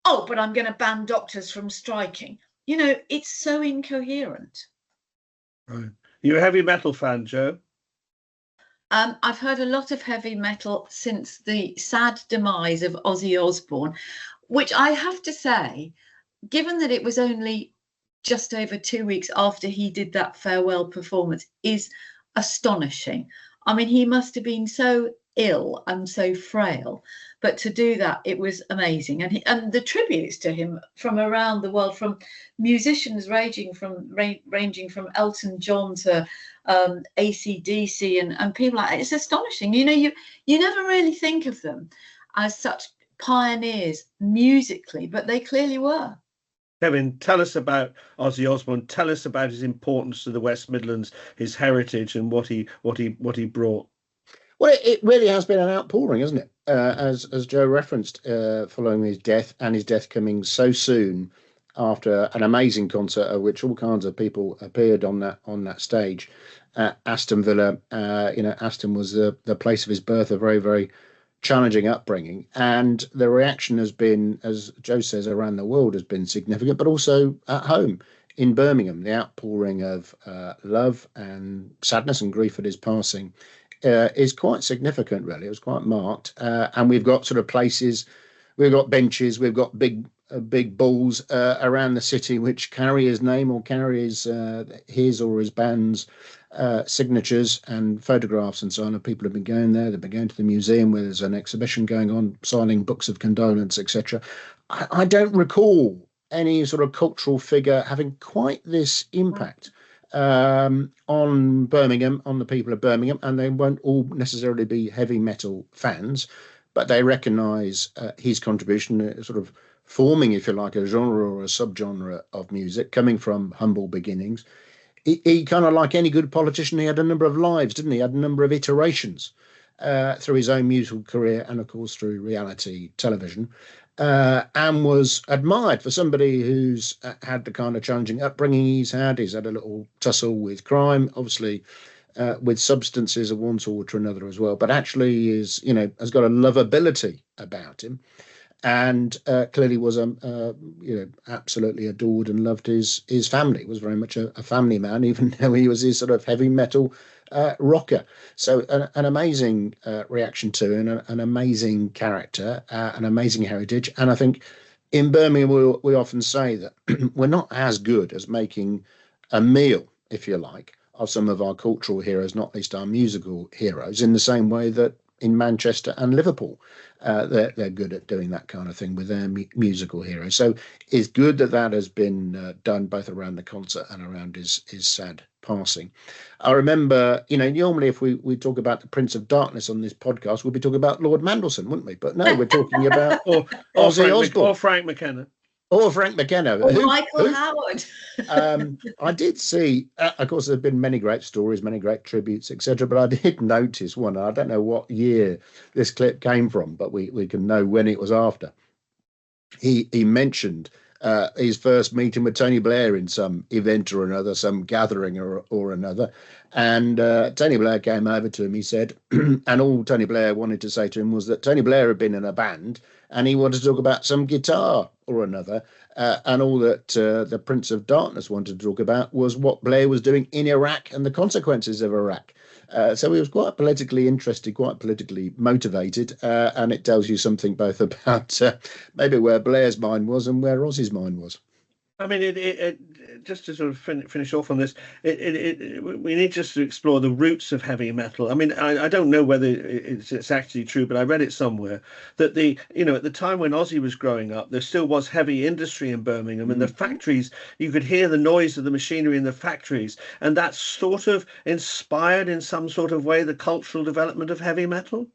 Speaker 6: Oh, but I'm going to ban doctors from striking. It's so incoherent.
Speaker 5: Right. You're a heavy metal fan, Jo?
Speaker 6: I've heard a lot of heavy metal since the sad demise of Ozzy Osbourne, which I have to say, given that it was only just over 2 weeks after he did that farewell performance, is astonishing. I mean, he must have been so ill and so frail, but to do that, it was amazing. And the tributes to him from around the world, from musicians ranging from Elton John to AC/DC and people like that, it's astonishing. You never really think of them as such pioneers musically, but they clearly were.
Speaker 5: Kevin, tell us about Ozzy Osbourne. Tell us about his importance to the West Midlands, his heritage, and what he brought.
Speaker 7: Well, it really has been an outpouring, hasn't it? As Jo referenced, following his death, and his death coming so soon after an amazing concert at which all kinds of people appeared on that stage. Aston Villa, Aston was the place of his birth, a very, very challenging upbringing, and the reaction has been, as Jo says, around the world has been significant, but also at home in Birmingham, the outpouring of love and sadness and grief at his passing is quite significant, really. It was quite marked. And we've got sort of places, we've got benches, we've got big balls around the city which carry his name or carry his or his band's signatures and photographs and so on. And people have been going there. They've been going to the museum where there's an exhibition going on, signing books of condolence, etc. I don't recall any sort of cultural figure having quite this impact on Birmingham, on the people of Birmingham, and they won't all necessarily be heavy metal fans, but they recognise his contribution, sort of forming, if you like, a genre or a subgenre of music, coming from humble beginnings. He kind of, like any good politician, he had a number of lives, didn't he? He had a number of iterations through his own musical career and, of course, through reality television. And was admired for somebody who's had the kind of challenging upbringing he's had. He's had a little tussle with crime, obviously with substances of one sort or another as well, but actually is, has got a lovability about him, and clearly was absolutely adored and loved his family. Was very much a family man, even though he was his sort of heavy metal rocker. So an amazing reaction to, and an amazing character, an amazing heritage. And I think in Birmingham we often say that we're not as good as making a meal, if you like, of some of our cultural heroes, not least our musical heroes, in the same way that in Manchester and Liverpool, they're good at doing that kind of thing with their musical heroes. So it's good that has been done both around the concert and around his sad passing. I remember, normally if we talk about the Prince of Darkness on this podcast, we'd be talking about Lord Mandelson, wouldn't we? But no, we're talking about Ozzy Osbourne.
Speaker 5: Or Frank McKenna.
Speaker 7: Or Frank McKenna.
Speaker 6: Or Michael Howard.
Speaker 7: I did see, of course, there have been many great stories, many great tributes, etc. But I did notice one. I don't know what year this clip came from, but we can know when it was after. He mentioned his first meeting with Tony Blair in some event or another, some gathering or another. And Tony Blair came over to him, he said, and all Tony Blair wanted to say to him was that Tony Blair had been in a band and he wanted to talk about some guitar or another. And all that the Prince of Darkness wanted to talk about was what Blair was doing in Iraq and the consequences of Iraq. So he was quite politically interested, quite politically motivated, and it tells you something both about maybe where Blair's mind was and where Ozzy's mind was.
Speaker 5: I mean, it just to sort of finish off on this, we need just to explore the roots of heavy metal. I mean, I don't know whether it's actually true, but I read it somewhere that at the time when Ozzy was growing up, there still was heavy industry in Birmingham, and the factories, you could hear the noise of the machinery in the factories, and that sort of inspired in some sort of way the cultural development of heavy metal.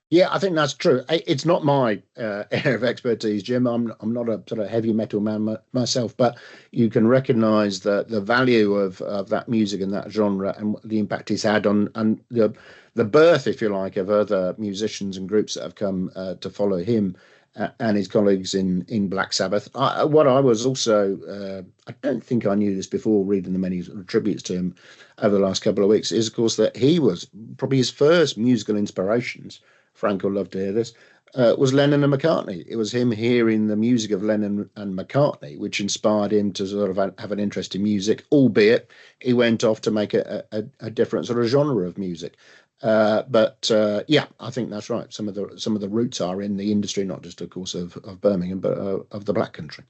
Speaker 7: Yeah, I think that's true. It's not my area of expertise, Jim. I'm not a sort of heavy metal man myself, but you can recognise the value of that music and that genre and the impact it's had on the birth, if you like, of other musicians and groups that have come to follow him and his colleagues in Black Sabbath. What I was also, I don't think I knew this before reading the many sort of tributes to him over the last couple of weeks, is of course that he was probably his first musical inspirations. Frank will love to hear this, was Lennon and McCartney. It was him hearing the music of Lennon and McCartney, which inspired him to sort of have an interest in music, albeit he went off to make a different sort of genre of music. But I think that's right. Some of the roots are in the industry, not just, of course, of Birmingham, but of the Black Country.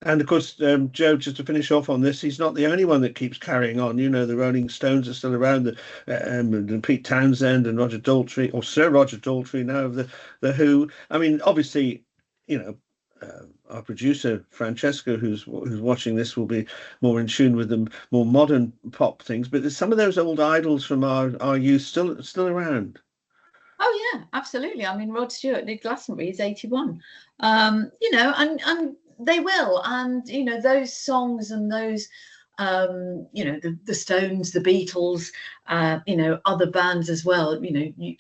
Speaker 5: And of course, Joe, just to finish off on this, he's not the only one that keeps carrying on. The Rolling Stones are still around, and Pete Townsend and Roger Daltrey, or Sir Roger Daltrey now of the Who. I mean, obviously, our producer Francesca, who's watching this, will be more in tune with the more modern pop things. But there's some of those old idols from our youth still around.
Speaker 6: Oh yeah, absolutely. I mean, Rod Stewart did Glastonbury. He's 81. And they will, and those songs and those the Stones, the Beatles, other bands as well,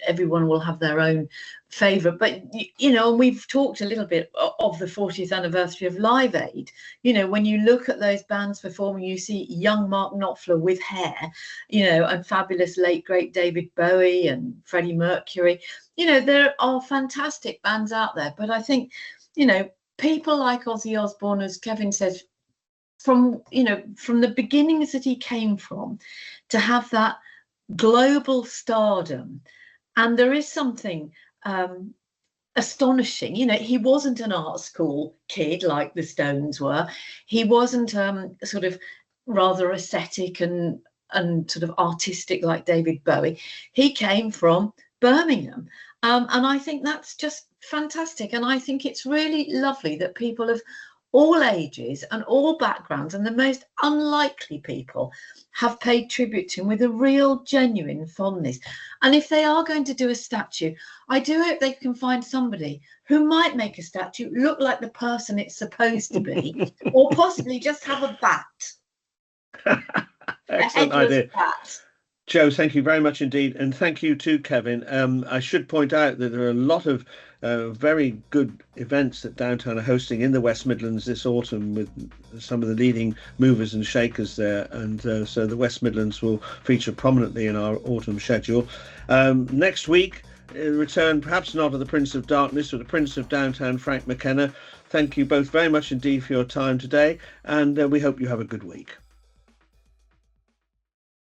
Speaker 6: everyone will have their own favorite, but and we've talked a little bit of the 40th anniversary of Live Aid. When you look at those bands performing, you see young Mark Knopfler with hair, and fabulous late great David Bowie and Freddie Mercury. There are fantastic bands out there, but I think people like Ozzy Osbourne, as Kevin says, from the beginnings that he came from, to have that global stardom, and there is something astonishing. He wasn't an art school kid like the Stones were. He wasn't sort of rather ascetic and sort of artistic like David Bowie. He came from Birmingham, and I think that's just fantastic. And I think it's really lovely that people of all ages and all backgrounds and the most unlikely people have paid tribute to him with a real genuine fondness. And if they are going to do a statue, I do hope they can find somebody who might make a statue look like the person it's supposed to be, or possibly just have a bat.
Speaker 5: Excellent idea.
Speaker 6: Bat.
Speaker 5: Joe, thank you very much indeed. And thank you too, Kevin. I should point out that there are a lot of very good events that Downtown are hosting in the West Midlands this autumn with some of the leading movers and shakers there. And so the West Midlands will feature prominently in our autumn schedule. Next week, return perhaps not of the Prince of Darkness, but the Prince of Downtown, Frank McKenna. Thank you both very much indeed for your time today. And we hope you have a good week.